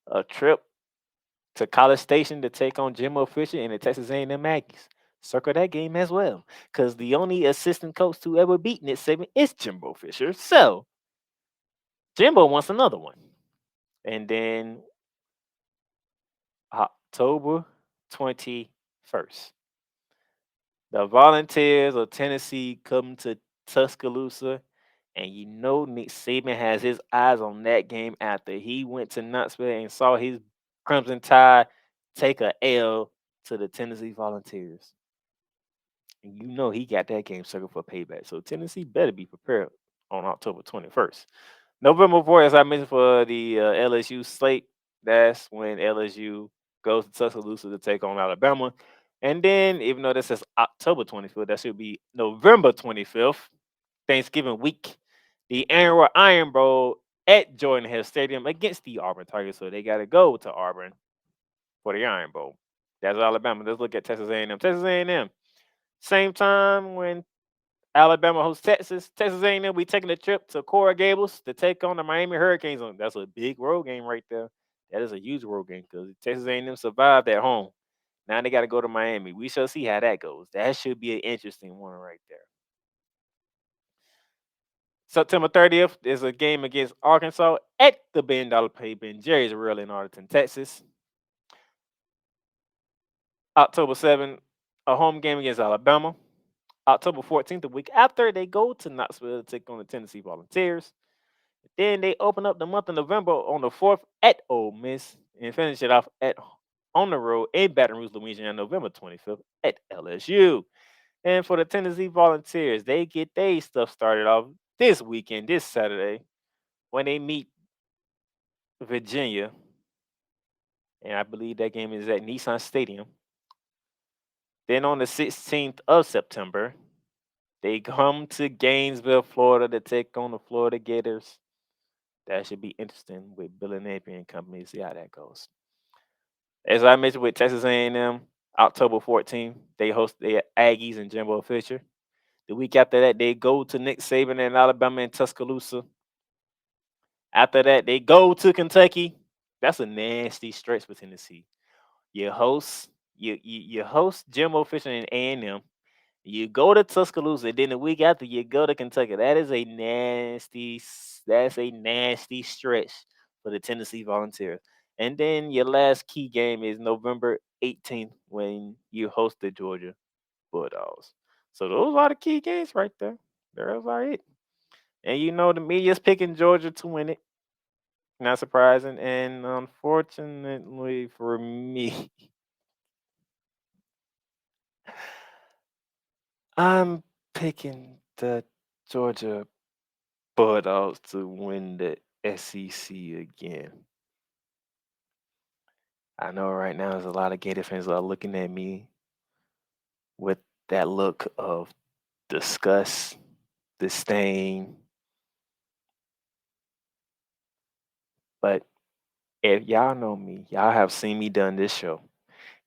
Speaker 2: a trip to College Station to take on Jimbo Fisher and the Texas A&M Aggies. Circle that game as well, because the only assistant coach to ever beat Nick Saban is Jimbo Fisher. So Jimbo wants another one. And then October 21st, the Volunteers of Tennessee come to Tuscaloosa, and you know Nick Saban has his eyes on that game after he went to Knoxville and saw his Crimson Tide take a L to the Tennessee Volunteers. And you know he got that game circled for payback. So Tennessee better be prepared on October 21st. November 4th, as I mentioned, for the LSU slate, that's when LSU goes to Tuscaloosa to take on Alabama. And then, even though this says October 25th, that should be November 25th, Thanksgiving week, the annual Iron Bowl at Jordan Hare Stadium against the Auburn Tigers. So they got to go to Auburn for the Iron Bowl. That's Alabama. Let's look at Texas A&M. Texas A&M, same time when Alabama hosts Texas. Texas A&M, we taking a trip to Coral Gables to take on the Miami Hurricanes. That's a big road game right there. That is a huge road game because Texas A&M survived at home. Now they got to go to Miami. We shall see how that goes. That should be an interesting one right there. September 30th is a game against Arkansas at the $1 billion pay Ben Jerry's Real in Arlington, Texas. October 7th, a home game against Alabama. October 14th, the week after, they go to Knoxville to take on the Tennessee Volunteers. Then they open up the month of November on the 4th at Ole Miss and finish it off on the road in Baton Rouge, Louisiana, November 25th at LSU. And for the Tennessee Volunteers, they get their stuff started off this weekend, this Saturday, when they meet Virginia. And I believe that game is at Nissan Stadium. Then on the 16th of September, they come to Gainesville, Florida to take on the Florida Gators. That should be interesting with Billy Napier and company to see how that goes. As I mentioned with Texas A&M, October 14th, they host the Aggies and Jimbo Fisher. The week after that, they go to Nick Saban and Alabama and Tuscaloosa. After that, they go to Kentucky. That's a nasty stretch for Tennessee. You host Jimbo Fisher and A&M. You go to Tuscaloosa, and then the week after you go to Kentucky. That's a nasty stretch for the Tennessee Volunteers. And then your last key game is November 18th when you host the Georgia Bulldogs. So those are the key games right there. Those are it. And you know the media's picking Georgia to win it. Not surprising. And unfortunately for me, I'm picking the Georgia Bulldogs to win the SEC again. I know right now there's a lot of Gator fans that are looking at me with that look of disgust, disdain. But if y'all know me, y'all have seen me done this show.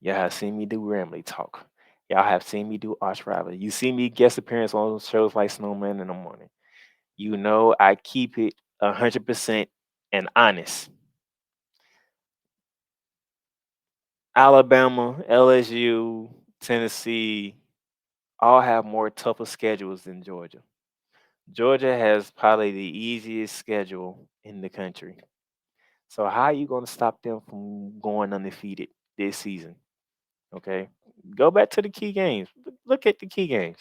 Speaker 2: Y'all have seen me do Ramley Talk. Y'all have seen me do Arch Rival. You see me guest appearance on shows like Snowman in the Morning. You know I keep it 100% and honest. Alabama, LSU, Tennessee all have more tougher schedules than Georgia. Georgia has probably the easiest schedule in the country. So how are you going to stop them from going undefeated this season? Okay, go back to the key games. Look at the key games.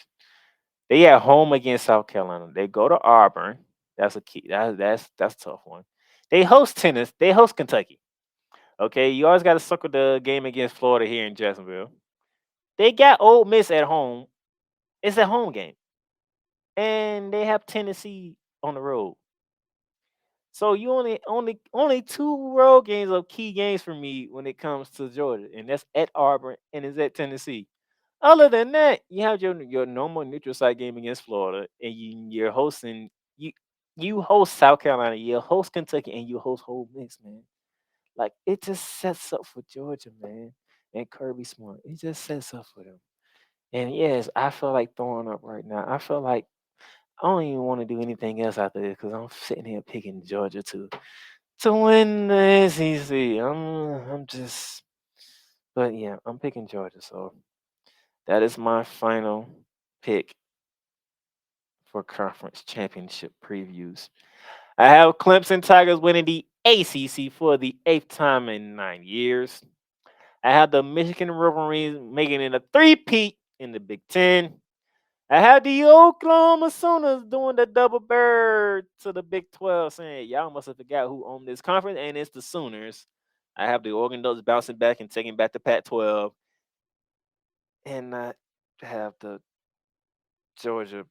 Speaker 2: They at home against South Carolina. They go to Auburn. That's a key. That's a tough one. They host tennis. They host Kentucky. Okay, you always got to sucker the game against Florida here in Jacksonville. They got Ole Miss at home. It's a home game, and they have Tennessee on the road. So you only 2 road games of key games for me when it comes to Georgia, and that's at Auburn and it's at Tennessee. Other than that, you have your normal neutral site game against Florida, and you're hosting you you host South Carolina, you host Kentucky, and you host Ole Miss, man. Like it just sets up for Georgia, man, and Kirby Smart. It just sets up for them. And yes, I feel like throwing up right now. I feel like I don't even want to do anything else after this because I'm sitting here picking Georgia to win the SEC. I'm just, but yeah, I'm picking Georgia. So that is my final pick for conference championship previews. I have Clemson Tigers winning the ACC for the 8th time in 9 years. I have the Michigan Wolverines making it a three-peat in the Big Ten. I have the Oklahoma Sooners doing the double bird to the Big 12, saying, y'all must have forgot who owned this conference, and it's the Sooners. I have the Oregon Ducks bouncing back and taking back the Pac-12. And I have the Georgia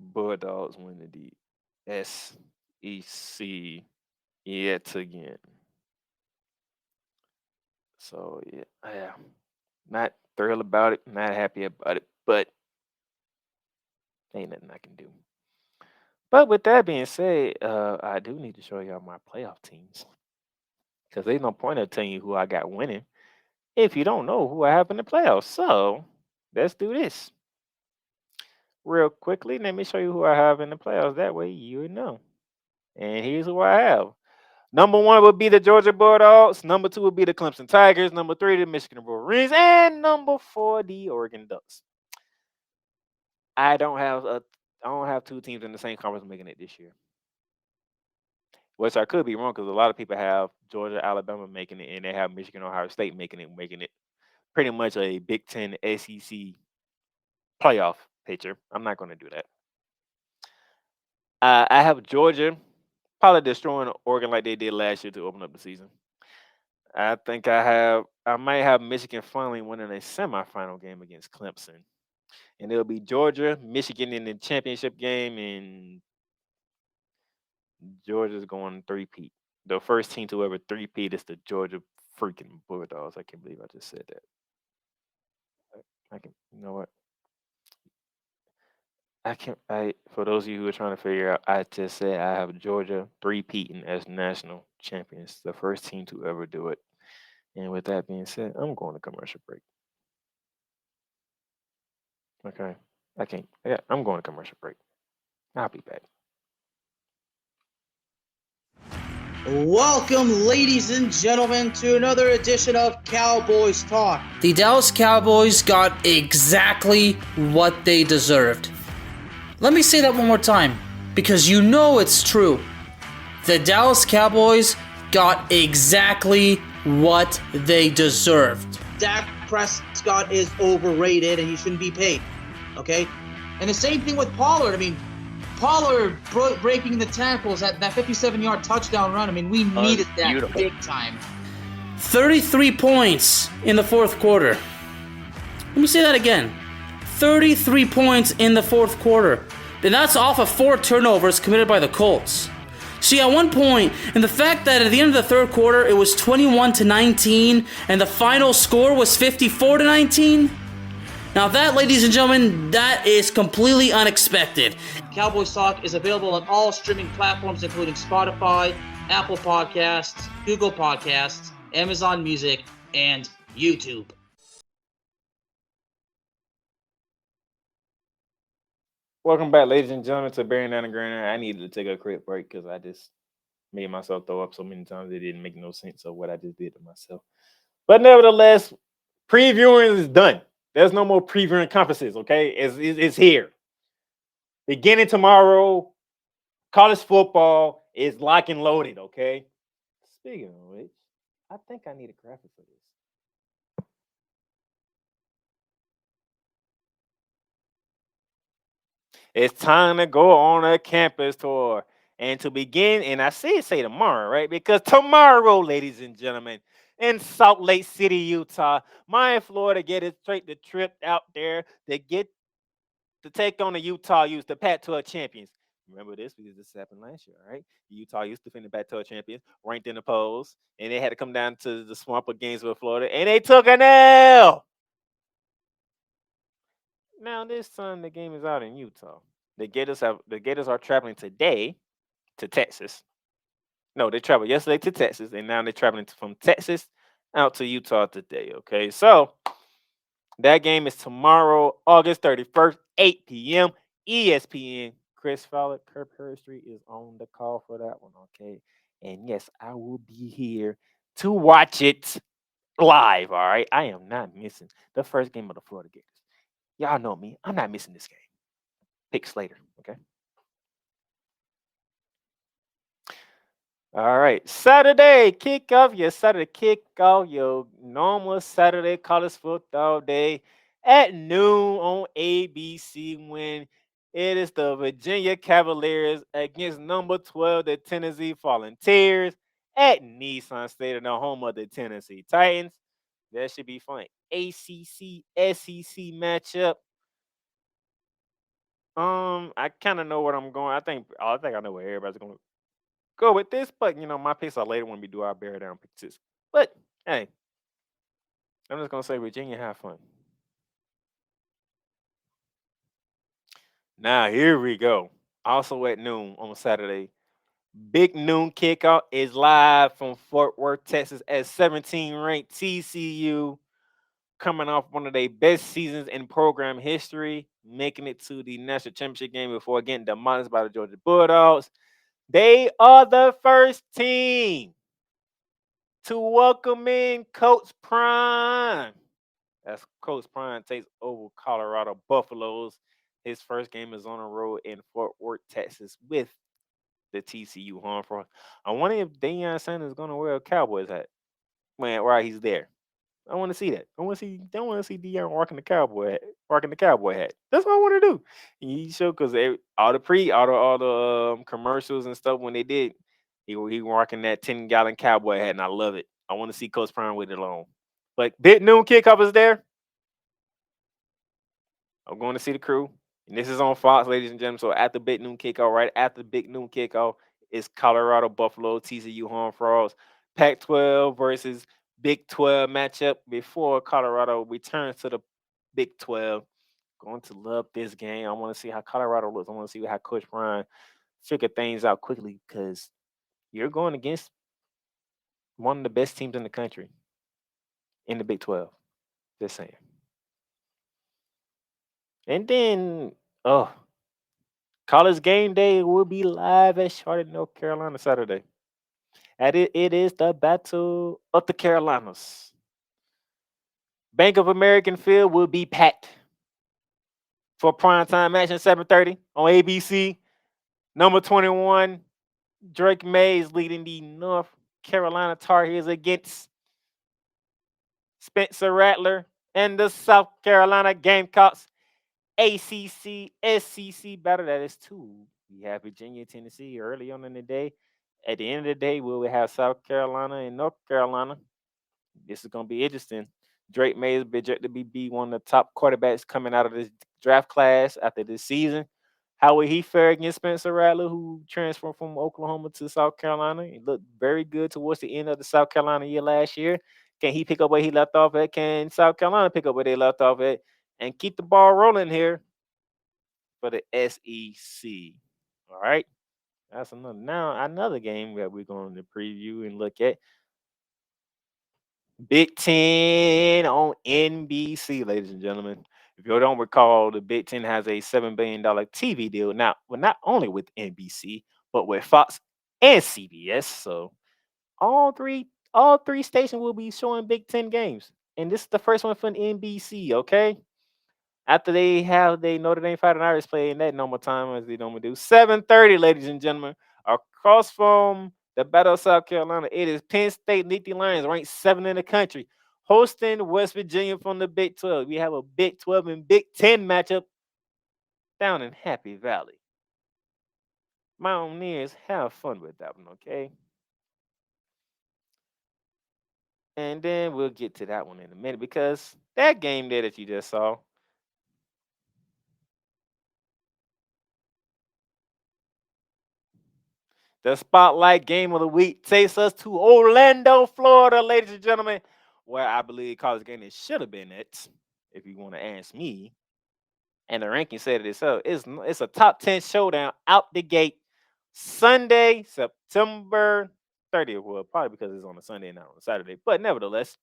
Speaker 2: Bulldogs winning the SEC yet again. So, yeah, not thrilled about it, not happy about it, but ain't nothing I can do. But with that being said, I do need to show y'all my playoff teams because there's no point of telling you who I got winning if you don't know who I have in the playoffs. So let's do this real quickly. Let me show you who I have in the playoffs. That way you would know. And here's who I have. Number 1 would be the Georgia Bulldogs. Number 2 would be the Clemson Tigers. Number 3, the Michigan Wolverines. And number 4, the Oregon Ducks. I don't have 2 teams in the same conference making it this year. Which I could be wrong because a lot of people have Georgia, Alabama making it, and they have Michigan, Ohio State making it pretty much a Big Ten SEC playoff picture. I'm not going to do that. I have Georgia probably destroying Oregon like they did last year to open up the season. I think I might have Michigan finally winning a semifinal game against Clemson. And it'll be Georgia, Michigan in the championship game, and Georgia's going three-peat. The first team to ever three-peat is the Georgia freaking Bulldogs. I can't believe I just said that. You know what? For those of you who are trying to figure out, I just said I have Georgia three-peating as national champions, the first team to ever do it. And with that being said, I'm going to commercial break. Okay. I'm going to commercial break. I'll be back.
Speaker 3: Welcome, ladies and gentlemen, to another edition of Cowboys Talk.
Speaker 4: The Dallas Cowboys got exactly what they deserved. Let me say that one more time, because you know it's true. The Dallas Cowboys got exactly what they deserved.
Speaker 3: Dak Prescott is overrated and he shouldn't be paid, okay? And the same thing with Pollard. I mean, Pollard breaking the tackles at that 57-yard touchdown run. I mean, we needed that beautiful. Big time.
Speaker 4: 33 points in the fourth quarter. Let me say that again. 33 points in the fourth quarter. And that's off of 4 turnovers committed by the Colts. See, at one point, and the fact that at the end of the third quarter, it was 21-19, and the final score was 54-19. Now that, ladies and gentlemen, that is completely unexpected.
Speaker 3: Cowboys Talk is available on all streaming platforms, including Spotify, Apple Podcasts, Google Podcasts, Amazon Music, and YouTube.
Speaker 2: Welcome back, ladies and gentlemen, to Bearing Down the Grind. I needed to take a quick break because I just made myself throw up so many times it didn't make no sense of what I just did to myself. But nevertheless, previewing is done. There's no more previewing conferences, okay? It's here. Beginning tomorrow, college football is lock and loaded, okay? Speaking of which, I think I need a graphic for this. It's time to go on a campus tour. And to begin, and I say tomorrow, right? Because tomorrow, ladies and gentlemen, in Salt Lake City, Utah, my Florida Gators take the trip out there to take on the Utah Utes, the Pac-12 champions. Remember this because this happened last year, all right? Utah used to defend the Pac-12 champions, ranked in the polls, and they had to come down to the swamp of Gainesville, Florida, and they took an L. Now this time the game is out in Utah. The Gators are traveling today to Texas. No, they traveled yesterday to Texas, and now they're traveling from Texas out to Utah today. Okay, so that game is tomorrow, August 31st, 8 p.m. ESPN. Chris Fowler, Kirk Herbstreit is on the call for that one. Okay, and yes, I will be here to watch it live. All right, I am not missing the first game of the Florida Gators. Y'all know me. I'm not missing this game. Picks later. Okay. All right. Saturday kickoff. Your Saturday kickoff. Your normal Saturday college football day at noon on ABC when it is the Virginia Cavaliers against number 12, the Tennessee Volunteers at Nissan Stadium, the home of the Tennessee Titans. That should be fun. ACC SEC matchup. I kind of know what I'm going. I think I know where everybody's going to go with this, but my picks are later when we do our bear down picks. But hey, I'm just gonna say Virginia have fun. Now here we go. Also at noon on Saturday. Big noon kickoff is live from Fort Worth, Texas at 17 ranked TCU coming off one of their best seasons in program history, making it to the national championship game before getting demolished by the Georgia Bulldogs. They are the first team to welcome in Coach Prime. As Coach Prime takes over Colorado Buffaloes. His first game is on the road in Fort Worth, Texas, with the TCU Horned Frogs. I wonder if Deion Sanders is going to wear a Cowboys hat while he's there. I want to see that. I want to see Deion rocking the Cowboy hat. That's what I want to do. He showed because all the commercials and stuff when they did, he rocking that 10-gallon Cowboy hat, and I love it. I want to see Coach Prime with it on. But big noon kickoff is there. I'm going to see the crew. And this is on Fox, ladies and gentlemen. So after big noon kickoff, right after big noon kickoff, is Colorado Buffalo, TCU Horned Frogs, Pac-12 versus Big 12 matchup before Colorado returns to the Big 12. Going to love this game. I want to see how Colorado looks. I want to see how Coach Ryan figure things out quickly because you're going against one of the best teams in the country in the Big 12. Just saying. And then, college game day will be live at Charlotte, North Carolina, Saturday. And it is the Battle of the Carolinas. Bank of American Field will be packed for primetime action 7:30 on ABC. Number 21, Drake May is leading the North Carolina Tar Heels against Spencer Rattler and the South Carolina Gamecocks. ACC SEC battle. That is two. We have Virginia, Tennessee early on in the day. At the end of the day, we will have South Carolina and North Carolina. This is going to be interesting. Drake May is projected to be one of the top quarterbacks coming out of this draft class after this season. How will he fare against Spencer Rattler, who transferred from Oklahoma to South Carolina? He looked very good towards the end of the South Carolina year last year. Can he pick up where he left off at? Can South Carolina pick up where they left off at? And keep the ball rolling here for the SEC. All right. That's another game that we're going to preview and look at. Big Ten on NBC, ladies and gentlemen. If you don't recall, the Big Ten has a $7 billion TV deal. Now, not only with NBC, but with Fox and CBS. So all three stations will be showing Big Ten games. And this is the first one from NBC, okay? After they have they Notre Dame Fighting Irish play in that normal time as they normally do. 7:30, ladies and gentlemen. Across from the Battle of South Carolina, it is Penn State Nittany Lions, ranked 7 in the country, hosting West Virginia from the Big 12. We have a Big 12 and Big 10 matchup down in Happy Valley. Mountaineers, have fun with that one, okay? And then we'll get to that one in a minute because that game there that you just saw, The spotlight game of the week takes us to Orlando, Florida, ladies and gentlemen, where I believe college game should have been at, if you want to ask me. And the ranking said it itself. It's a top 10 showdown out the gate Sunday, September 30th. Well, probably because it's on a Sunday, not on a Saturday. But nevertheless,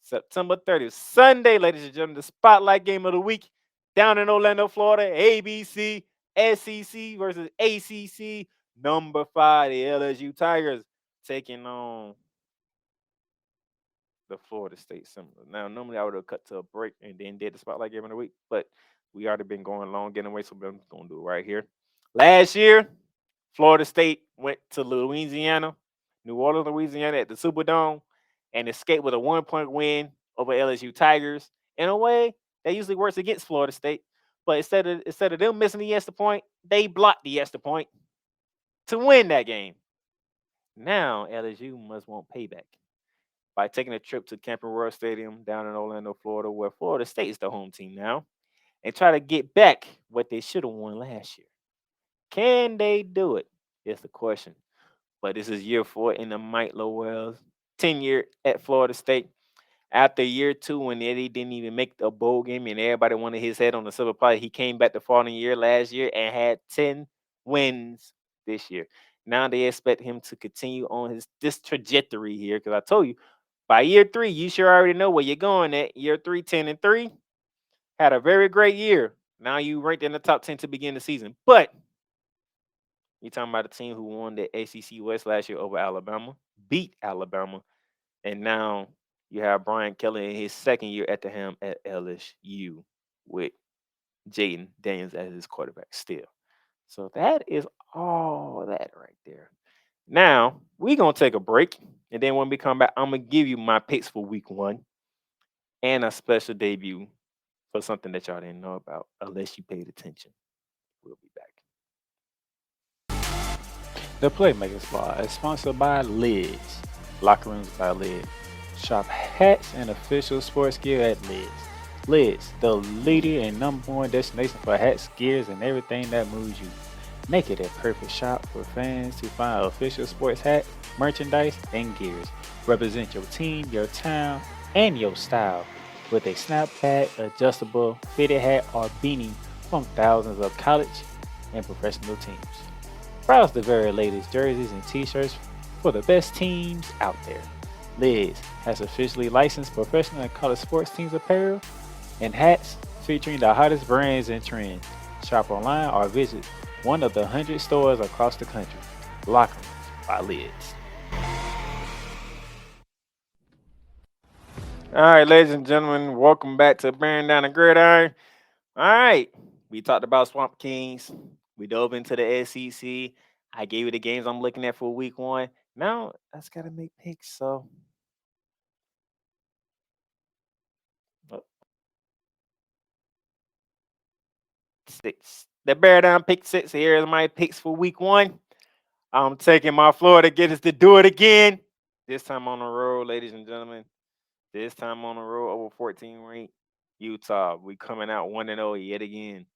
Speaker 2: September 30th, Sunday, ladies and gentlemen, the spotlight game of the week down in Orlando, Florida. ABC, SEC versus ACC. Number 5, the LSU Tigers taking on the Florida State Seminoles. Now, normally I would have cut to a break and then did the spotlight game of the week, but we already been going long getting away, so I'm just gonna do it right here. Last year, Florida State went to Louisiana, New Orleans, Louisiana at the Superdome, and escaped with a 1-point win over LSU Tigers. In a way, that usually works against Florida State, but instead of them missing the extra point, they blocked the extra point to win that game. Now LSU must want payback by taking a trip to Camping World Stadium down in Orlando, Florida, where Florida State is the home team now, and try to get back what they should have won last year. Can they do it? Is the question. But this is year 4 in the Mike Lowell's tenure at Florida State. After year 2, when Eddie didn't even make the bowl game and everybody wanted his head on the silver platter, he came back the following year last year and had 10 wins this year. Now they expect him to continue on this trajectory here, because I told you, by year 3, you sure already know where you're going at. Year 3, 10-3. Had a very great year. Now you ranked in the top 10 to begin the season. But you're talking about a team who won the ACC West last year over Alabama, beat Alabama, and now you have Brian Kelly in his second year at the helm at LSU with Jaden Daniels as his quarterback still. So that is all that right there. Now, we're going to take a break, and then when we come back, I'm going to give you my picks for week 1 and a special debut for something that y'all didn't know about unless you paid attention. We'll be back.
Speaker 5: The Playmaker Squad is sponsored by Lids. Locker Rooms by Lids. Shop hats and official sports gear at Lids. Lids, the leader and #1 destination for hats, gears, and everything that moves you. Make it a perfect shop for fans to find official sports hats, merchandise, and gears. Represent your team, your town, and your style with a snapback, adjustable, fitted hat, or beanie from thousands of college and professional teams. Browse the very latest jerseys and t-shirts for the best teams out there. Lids has officially licensed professional and college sports teams apparel and hats featuring the hottest brands and trends. Shop online or visit one of the 100 stores across the country. Locker Rooms by Lids.
Speaker 2: All right, ladies and gentlemen, welcome back to Bearing Down the Gridiron. All right, we talked about Swamp Kings. We dove into the SEC. I gave you the games I'm looking at for week 1. Now, I just got to make picks, so. Six. The Bear Down pick 6. Here is my picks for week 1. I'm taking my Florida Gators to do it again. This time on the road, ladies and gentlemen. This time on the road over 14 ranked Utah. We coming out 1-0 yet again.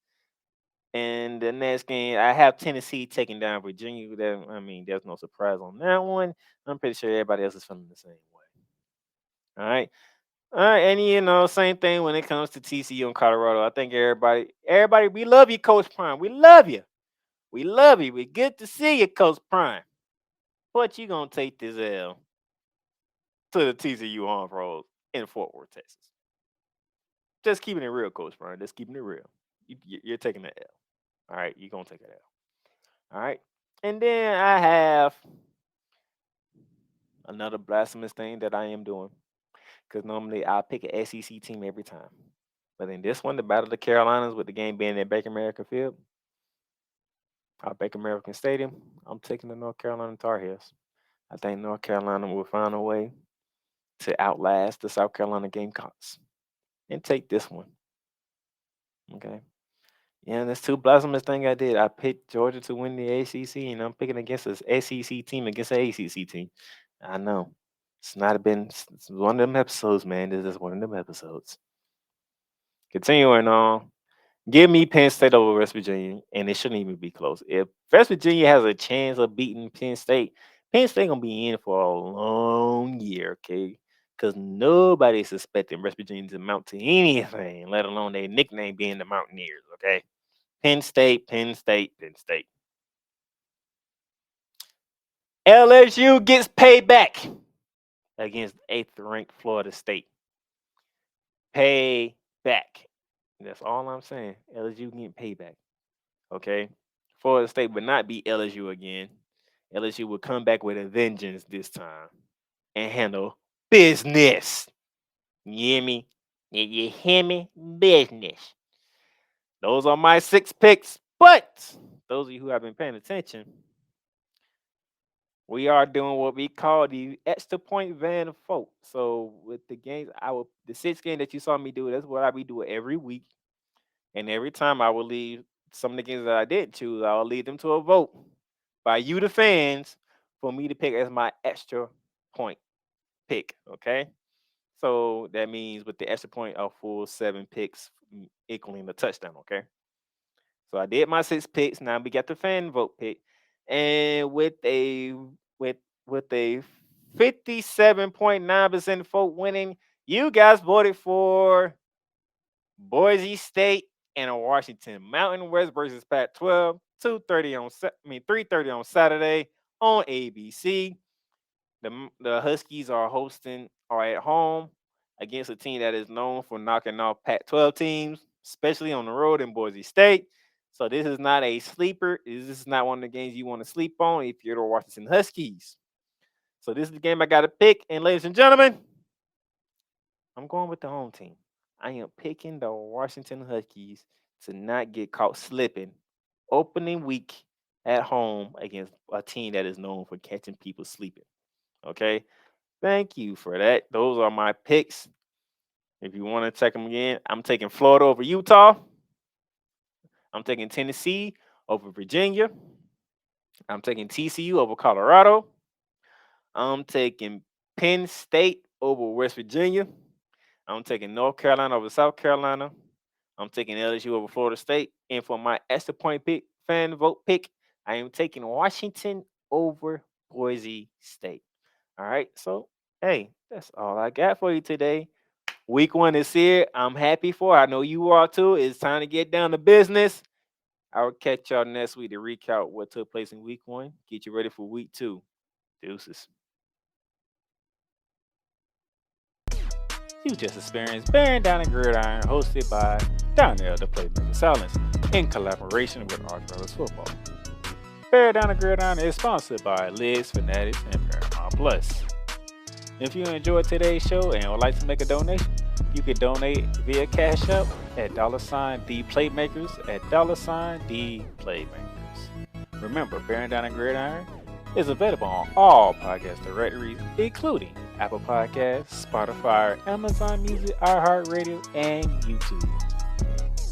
Speaker 2: And the next game, I have Tennessee taking down Virginia. There's no surprise on that one. I'm pretty sure everybody else is feeling the same way. All right. And same thing when it comes to TCU and Colorado. I think everybody, we love you, Coach Prime. We love you. We love you. We good to see you, Coach Prime. But you gonna take this L to the TCU Armed Forces in Fort Worth, Texas. Just keeping it real, Coach Prime. Just keeping it real. You're taking that L. All right, you're gonna take that L. All right. And then I have another blasphemous thing that I am doing. Because normally I pick an SEC team every time. But in this one, the Battle of the Carolinas, with the game being at Baker American Field, Baker American Stadium, I'm taking the North Carolina Tar Heels. I think North Carolina will find a way to outlast the South Carolina Gamecocks and take this one. Okay. Yeah, that's two blasphemous thing I did. I picked Georgia to win the ACC, and I'm picking against an SEC team against an ACC team. I know. It's one of them episodes, man. This is one of them episodes. Continuing on, Give me Penn State over West Virginia, and it shouldn't even be close. If West Virginia has a chance of beating Penn State gonna be in for a long year, okay? Because nobody's suspecting West Virginia to amount to anything, let alone their nickname being the Mountaineers, okay? Penn State, Penn State, Penn State. LSU gets paid back against 8th-ranked Florida State. Pay back. That's all I'm saying. LSU getting payback. Okay. Florida State would not beat LSU again. LSU will come back with a vengeance this time and handle business. You hear me? You hear me? Business. Those are my 6 picks. But those of you who have been paying attention, we are doing what we call the extra point van vote. So with the games, the 6 game that you saw me do, that's what I be doing every week. And every time I will leave some of the games that I didn't choose, I'll lead them to a vote by you, the fans, for me to pick as my extra point pick. Okay. So that means with the extra point, a full 7 picks equaling the touchdown. Okay. So I did my 6 picks. Now we got the fan vote pick. And with a 57.9% vote winning, you guys voted for Boise State and Washington Mountain West versus Pac-12, 3:30 on Saturday on ABC. The Huskies are at home against a team that is known for knocking off Pac-12 teams, especially on the road in Boise State. So this is not a sleeper. This is not one of the games you want to sleep on if you're the Washington Huskies. So this is the game I got to pick. And ladies and gentlemen, I'm going with the home team. I am picking the Washington Huskies to not get caught slipping opening week at home against a team that is known for catching people sleeping. Okay. Thank you for that. Those are my picks. If you want to check them again, I'm taking Florida over Utah. I'm taking Tennessee over Virginia. I'm taking TCU over Colorado. I'm taking Penn State over West Virginia. I'm taking North Carolina over South Carolina. I'm taking LSU over Florida State. And for my extra point pick, fan vote pick, I am taking Washington over Boise State. All right. So, hey, that's all I got for you today. Week 1 is here. I'm happy for it. I know you are too. It's time to get down to business. I will catch y'all next week to recap what took place in week 1. Get you ready for week 2. Deuces. You just experienced Bearing Down and Gridiron, hosted by Donnell, the Playmaker Silence, in collaboration with Arch Brothers Football. Bear Down and Gridiron is sponsored by Lids, Fanatics, and Paramount Plus. If you enjoyed today's show and would like to make a donation, you can donate via Cash App at $DPlaymakers at $DPlaymakers. Remember, Bearing Down and Gridiron is available on all podcast directories, including Apple Podcasts, Spotify, Amazon Music, iHeartRadio, and YouTube.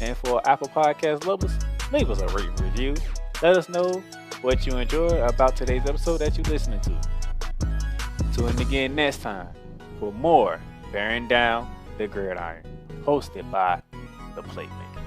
Speaker 2: And for Apple Podcast lovers, leave us a rating review. Let us know what you enjoyed about today's episode that you're listening to. Tune in again next time for more Bearing Down the Gridiron, hosted by the Playmaker.